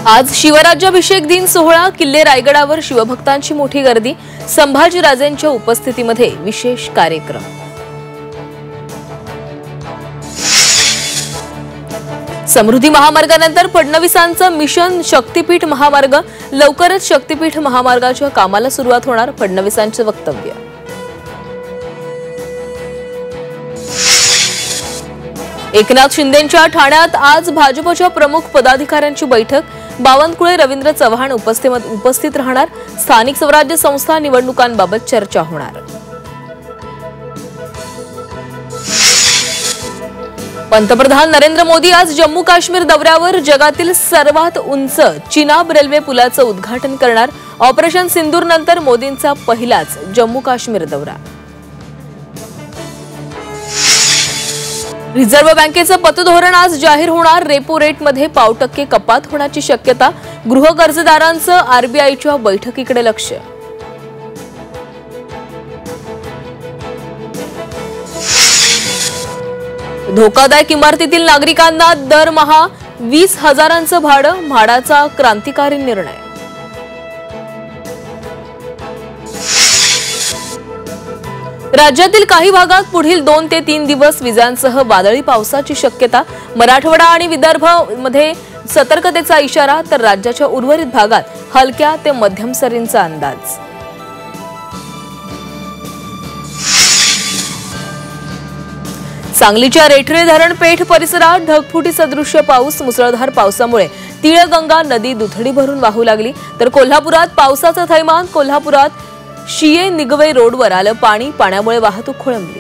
आज शिवराज्याभिषेक दिन सोहळा किल्ले रायगडावर शिवभक्तांची मोठी गर्दी। संभाजीराजेंच्या उपस्थितीमध्ये विशेष कार्यक्रम। समृद्धी महामार्गानंतर फडणवीसांचं मिशन शक्तीपीठ महामार्ग। लवकरच शक्तीपीठ महामार्गाच्या कामाला सुरुवात होणार, फडणवीसांचे वक्तव्य। एकनाथ शिंदेंच्या ठाण्यात आज भाजपच्या प्रमुख पदाधिकाऱ्यांची बैठक। बावनकुळे रवींद्र चव्हाण उपस्थित राहणार। स्थानिक स्वराज्य संस्था निवडणुकांबाबत चर्चा होणार। पंतप्रधान नरेंद्र मोदी आज जम्मू काश्मीर दौऱ्यावर। जगातील सर्वात उंच चिनाब रेल्वे पुलाचं उद्घाटन करणार। ऑपरेशन सिंदूर नंतर मोदींचा पहिलाच जम्मू काश्मीर दौरा। रिझर्व्ह बँकेचं पतधोरण आज जाहीर होणार। रेपो रेटमध्ये पाव टक्के कपात होण्याची शक्यता। गृह कर्जदारांचं आरबीआयच्या बैठकीकडे लक्ष। धोकादायक इमारतीतील नागरिकांना दरमहा 20,000चं भाडं। म्हाडाचा क्रांतिकारी निर्णय। राज्यातील काही भागात पुढील 2 ते 3 दिवस विजांसह वादळी पावसाची शक्यता। मराठवाडा आणि विदर्भामध्ये सतर्कतेचा इशारा, तर राज्याच्या उर्वरित भागात हलक्या ते मध्यम सरींचा अंदाज। सांगलीच्या रेठरे धरण पेठ परिसरात ढगफुटी सदृश्य पाऊस। मुसळधार पावसामुळे तिळगंगा नदी दुथडी भरून वाहू लागली, तर कोल्हापुरात पावसाचं थैमान। कोल्हापुरात शिये निगवे रोडवर आलं पाणी। पाण्यामुळे वाहतूक खोळंबली।